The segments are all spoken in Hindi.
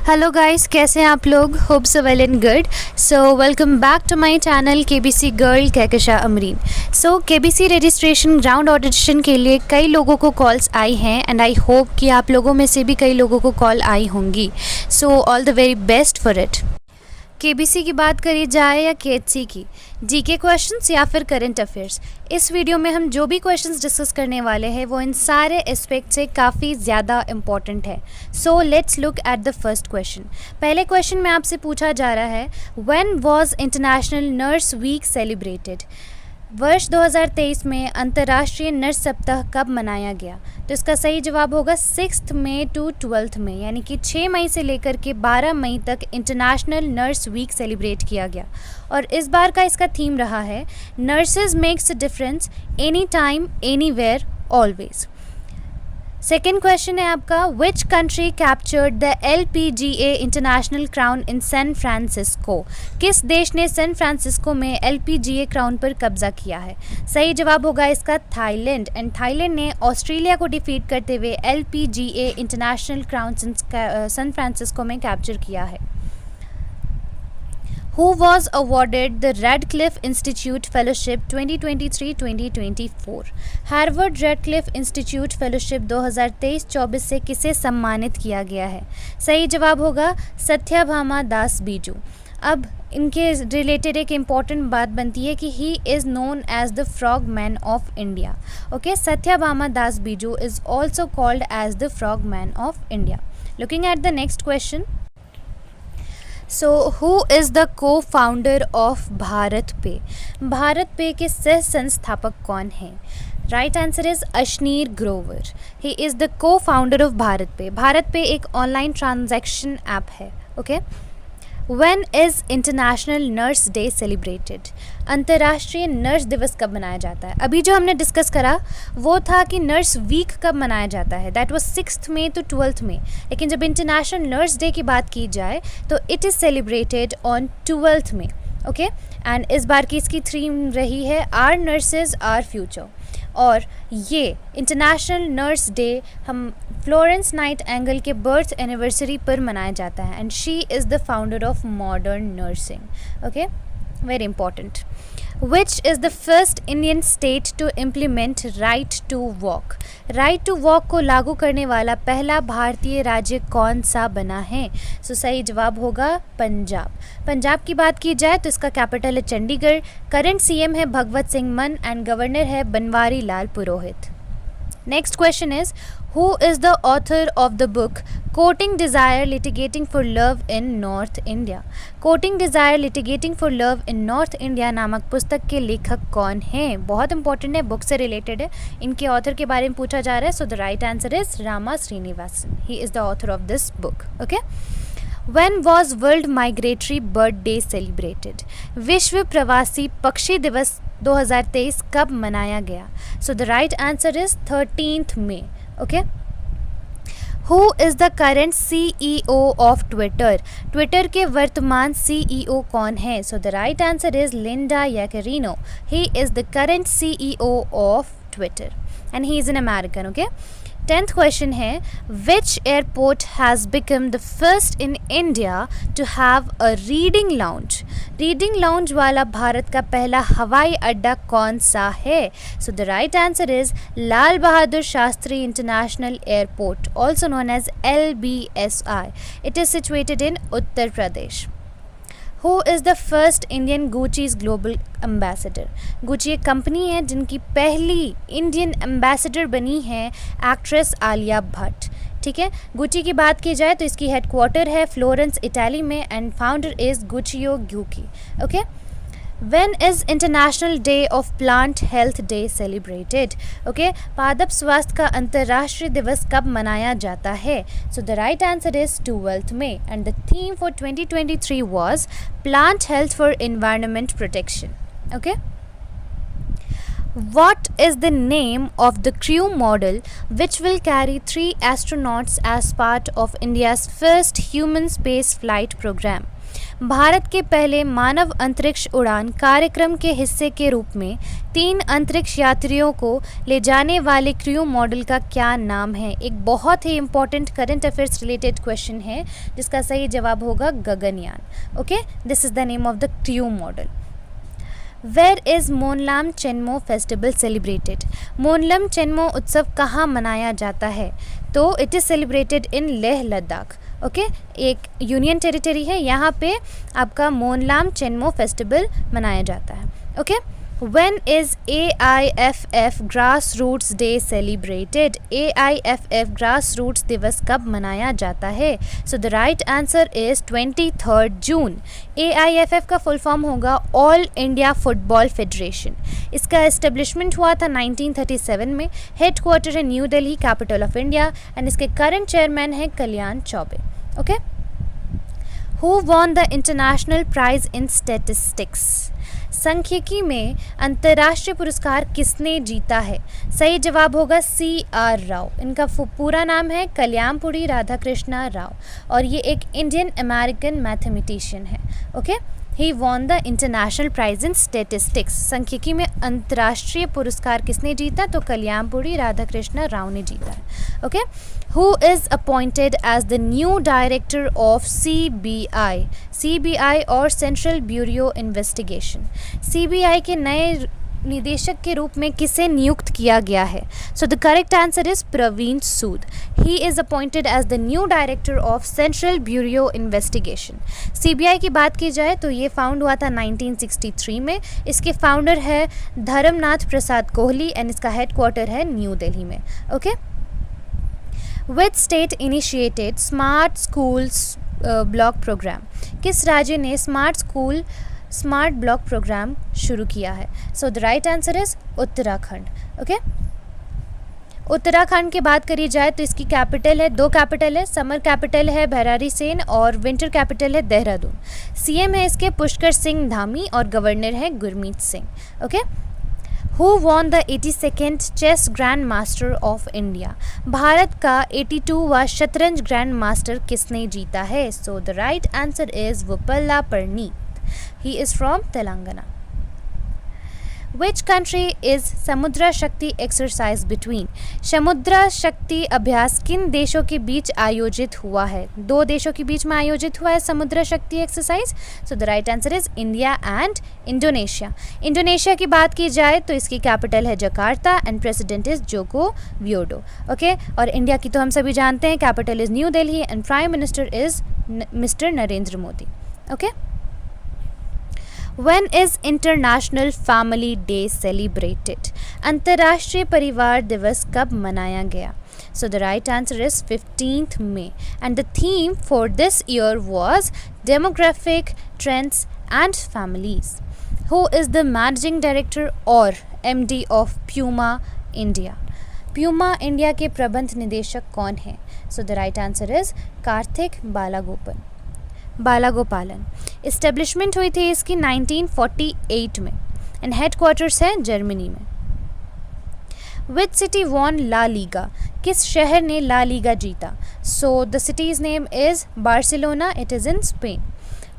हेलो गाइस, कैसे हैं आप लोग? Hope so well and good. So welcome back to my channel KBC girl Kahkasha Amreen. So KBC registration ground audition के लिए कई लोगों को कॉल्स आई हैं एंड आई होप कि आप लोगों में से भी कई लोगों को कॉल आई होंगी. So all the very best for it. KBC की बात करी जाए या केएचसी की, जीके क्वेश्चंस या फिर करंट अफेयर्स, इस वीडियो में हम जो भी क्वेश्चंस डिस्कस करने वाले हैं वो इन सारे एस्पेक्ट से काफ़ी ज़्यादा इम्पॉर्टेंट है. So let's look at the first question. पहले क्वेश्चन में आपसे पूछा जा रहा है, when was international nurse week celebrated? वर्ष 2023 में अंतर्राष्ट्रीय नर्स सप्ताह कब मनाया गया? तो इसका सही जवाब होगा 6 मई टू 12 मई, यानी कि 6 मई से लेकर के 12 मई तक इंटरनेशनल नर्स वीक सेलिब्रेट किया गया. और इस बार का इसका थीम रहा है, nurses makes a difference any time anywhere always. Second question है आपका, which country captured the LPGA international crown in San Francisco? किस देश ने सैन फ्रांसिस्को में LPGA क्राउन पर कब्जा किया है? सही जवाब होगा इसका थाईलैंड. एंड थाईलैंड ने ऑस्ट्रेलिया को डिफीट करते हुए LPGA international crown San Francisco में कैप्चर किया है. Who was awarded the Radcliffe Institute Fellowship 2023-2024? Harvard Radcliffe institute fellowship 2023-24 से किसे सम्मानित किया गया है? सही जवाब होगा सत्यभामा दास बीजू. अब इनके रिलेटेड एक इम्पॉर्टेंट बात बनती है कि he is known as the frog man of India. Okay, Satyabhama Das Biju is also called as the frog man of India. Looking at the next question. So who is the cofounder of BharatPe? BharatPe के सह संस्थापक कौन हैं? Right answer is Ashneer Grover. He is the cofounder of BharatPe. BharatPe एक ऑनलाइन ट्रांजैक्शन ऐप है. Okay. When is international nurse day celebrated? अंतर्राष्ट्रीय नर्स दिवस कब मनाया जाता है? अभी जो हमने डिस्कस करा वो था कि नर्स वीक कब मनाया जाता है, दैट वाज 6 मई टू 12 मई. लेकिन जब इंटरनेशनल नर्स डे की बात की जाए तो it is celebrated on 12 May. Okay. And इस बार की इसकी थीम रही है आर नर्सेज आर फ्यूचर. और ये इंटरनेशनल नर्स डे हम फ्लोरेंस नाइटिंगेल के बर्थ एनिवर्सरी पर मनाया जाता है. And she is the founder of modern nursing. Okay, very important. Which is the first Indian state to implement right to walk? Right to walk को लागू करने वाला पहला भारतीय राज्य कौन सा बना है? सो सही जवाब होगा पंजाब. पंजाब की बात की जाए तो इसका कैपिटल है चंडीगढ़. करंट CM है भगवत सिंह मान एंड गवर्नर है Banwari Lal Purohit. Next question is, who is the author of the book courting desire litigating for love in north India? Courting desire litigating for love in north India नामक पुस्तक के लेखक कौन हैं? बहुत इंपॉर्टेंट है, बुक से रिलेटेड है. इनके ऑथर के बारे में पूछा जा रहा है. So the right answer is Rama Srinivasan. He is the author of this book. Okay. When was World Migratory Bird Day celebrated? विश्व प्रवासी पक्षी दिवस 2023 कब मनाया गया? So the right answer is 13th May. Okay. Who is the current CEO of Twitter? Twitter के वर्तमान CEO कौन है? So the right answer is Linda Yaccarino. He is the current CEO of Twitter and he is an American. Okay. 10th question है, which airport has become the first in India to have a reading lounge? Reading lounge वाला भारत का पहला हवाई अड्डा कौन सा है? So the right answer is Lal Bahadur Shastri international airport, also known as LBSI. It is situated in Uttar Pradesh. Who is the first Indian Gucci's global ambassador? Gucci एक कंपनी है जिनकी पहली इंडियन एम्बेसडर बनी है एक्ट्रेस आलिया भट्ट. ठीक है. गुची की बात की जाए तो इसकी हेडक्वार्टर है फ्लोरेंस इटाली में and founder is Guccio Gucci. Okay. When is International Day of Plant Health Day celebrated? Okay, पादप स्वास्थ्य का अंतर्राष्ट्रीय दिवस कब मनाया जाता है? So the right answer is 12th May and the theme for 2023 was Plant Health for Environment Protection. Okay. What is the name of the crew model which will carry 3 astronauts as part of India's first human space flight program? Bharat के पहले मानव अंतरिक्ष उड़ान कार्यक्रम के हिस्से के रूप में 3 अंतरिक्ष यात्रियों को ले जाने वाले क्रू मॉडल का क्या नाम है? एक बहुत ही important current affairs related question है जिसका सही जवाब होगा Gaganyaan. Okay, this is the name of the crew model. Where is Monlam Chenmo festival celebrated? Monlam Chenmo उत्सव कहाँ मनाया जाता है? तो it is celebrated in Leh Ladakh. Okay, एक यूनियन टेरिटरी है, यहाँ पे आपका मोनलाम चेनमो फेस्टिवल मनाया जाता है। Okay, When is AIFF Grassroots Day celebrated? AIFF Grassroots दिवस कब मनाया जाता है? So the right answer is 23rd June. AIFF का फुल फॉर्म होगा ऑल इंडिया फुटबॉल फेडरेशन। इसका एस्टेब्लिशमेंट हुआ था 1937 में। हेड क्वार्टर है New Delhi, capital of India, and इसके करंट चेयरमैन हैं Kalyan Chaubey. Okay, Who won the international prize in statistics? सांख्यिकी में अंतर्राष्ट्रीय पुरस्कार किसने जीता है? सही जवाब होगा CR राव। इनका पूरा नाम है कल्याणपुरी राधाकृष्णा राव और ये एक इंडियन अमेरिकन मैथमेटिशियन है। Okay, he won the international prize in statistics. सांख्यिकी में अंतर्राष्ट्रीय पुरस्कार किसने जीता? तो कल्याणपुरी राधाकृष्णा राव ने जीता है। Okay, who is appointed as the new director of CBI? CBI और सेंट्रल ब्यूरो इन्वेस्टिगेशन। CBI के नए निदेशक के रूप में किसे नियुक्त किया गया है? So the correct answer is Praveen Sood. He is appointed as the new director of central bureau investigation. CBI की बात की जाए तो ये फाउंड हुआ था 1963 में। इसके फाउंडर है धर्मनाथ प्रसाद कोहली एंड इसका हेड क्वार्टर है न्यू दिल्ली में। Okay, which state initiated smart schools block programme? किस राज्य ने स्मार्ट ब्लॉक प्रोग्राम शुरू किया है? So the right answer is Uttarakhand. Okay, Uttarakhand की बात करी जाए तो इसकी कैपिटल है, 2 कैपिटल है, समर कैपिटल है भैरारी सेन और विंटर कैपिटल है देहरादून। CM है इसके पुष्कर सिंह धामी और गवर्नर है Gurmeet Singh. Okay, who won the 82nd chess grand master of India? Bharat का 82वां शतरंज ग्रैंड मास्टर किसने जीता है? So the right answer is Vuppala Praneeth. He is from Telangana. Which country is समुद्रा शक्ति exercise between? समुद्रा शक्ति अभ्यास किन देशों के बीच आयोजित हुआ है? 2 देशों के बीच में आयोजित हुआ है Samudra Shakti exercise. So the right answer is India and Indonesia. Indonesia की बात की जाए तो इसकी कैपिटल है Jakarta and president is Joko Widodo. Okay, और इंडिया की तो हम सभी जानते हैं, capital is New Delhi and prime minister is mister Narendra Modi. Okay, When is International Family Day celebrated? अंतर्राष्ट्रीय परिवार दिवस कब मनाया गया? So the right answer is 15th May and the theme for this year was demographic trends and families. Who is the managing director or MD of Puma India? Puma India के प्रबंध निदेशक कौन है? So the right answer is Karthik Balagopalan. Establishment हुई थी इसकी 1948 में एंड हेड क्वार्टर्स है जर्मनी में। Which city won La Liga? किस शहर ने ला लीगा जीता? So the city's name is Barcelona, it is in Spain.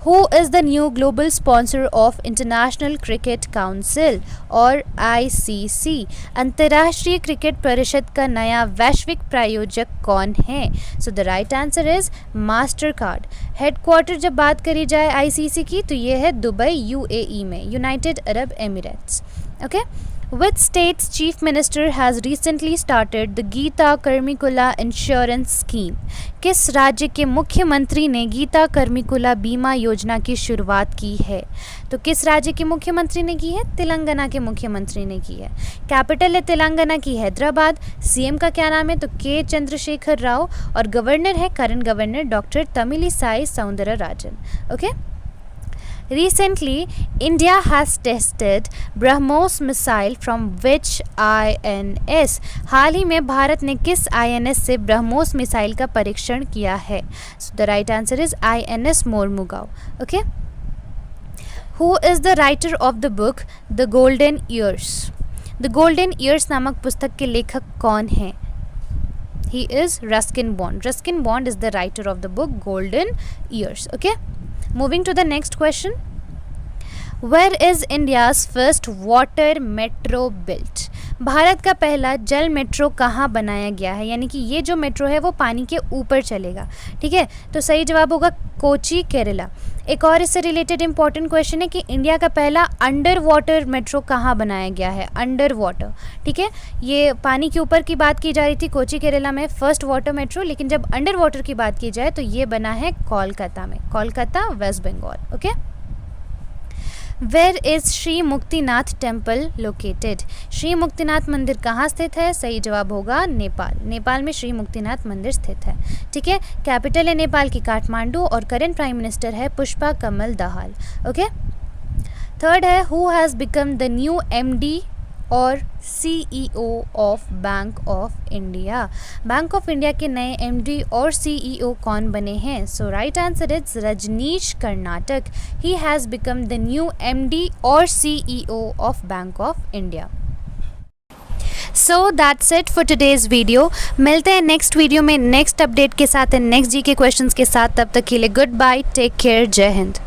Who is the new global sponsor of International Cricket Council और ICC? अंतर्राष्ट्रीय क्रिकेट परिषद का नया वैश्विक प्रायोजक कौन है? So the right answer is Mastercard. Headquarter जब बात करी जाए ICC की तो ये है दुबई UAE में, United Arab Emirates. Okay, Which state's chief minister has recently started the Geeta Karmikula insurance scheme? किस राज्य के मुख्यमंत्री ने गीता कर्मिकुला बीमा योजना की शुरुआत की है? तो किस राज्य के मुख्यमंत्री ने की है? तेलंगाना के मुख्यमंत्री ने की है। कैपिटल है तेलंगाना की हैदराबाद। CM का क्या नाम है? तो K चंद्रशेखर राव और गवर्नर है current governor doctor Tamilisai Soundararajan. Okay, Recently, India has tested BrahMos missile from which INS? हाल ही में भारत ने किस INS से ब्रह्मोस मिसाइल का परीक्षण किया है? So the right answer is INS Mormugao. Okay? Who is the writer of the book The Golden Years? The Golden Years नामक पुस्तक के लेखक कौन हैं? He is Ruskin Bond. Ruskin Bond is the writer of the book Golden Years. Okay? Moving to the next question, where is India's first water metro built? Bharat का पहला जल मेट्रो कहाँ बनाया गया है, यानी कि ये जो मेट्रो है वो पानी के ऊपर चलेगा, ठीक है। तो सही जवाब होगा कोची, केरला। एक और इससे रिलेटेड इंपॉर्टेंट क्वेश्चन है कि इंडिया का पहला अंडर वाटर मेट्रो कहाँ बनाया गया है, अंडर वाटर, ठीक है। ये पानी के ऊपर की बात की जा रही थी कोची केरला में फर्स्ट वाटर मेट्रो, लेकिन जब अंडर वाटर की बात की जाए तो ये बना है कोलकाता में, Kolkata, West Bengal. Okay, where is Shri Muktinath temple located? Shri Muktinath मंदिर कहाँ स्थित है? सही जवाब होगा नेपाल, नेपाल में श्री मुक्तिनाथ मंदिर स्थित है, ठीक है। कैपिटल है नेपाल की काठमांडू और करंट प्राइम मिनिस्टर है पुष्पा कमल दहाल। ओके, थर्ड है who has become the new MD और CEO of Bank of India? Bank of India के नए MD और CEO कौन बने हैं? So right answer is Rajneesh Karnatak. He has become the new MD और CEO of Bank of India. So that's it for today's video. मिलते हैं नेक्स्ट वीडियो में नेक्स्ट अपडेट के साथ एंड नेक्स्ट GK क्वेश्चंस के साथ। तब तक के लिए गुड बाय, टेक केयर, जय हिंद।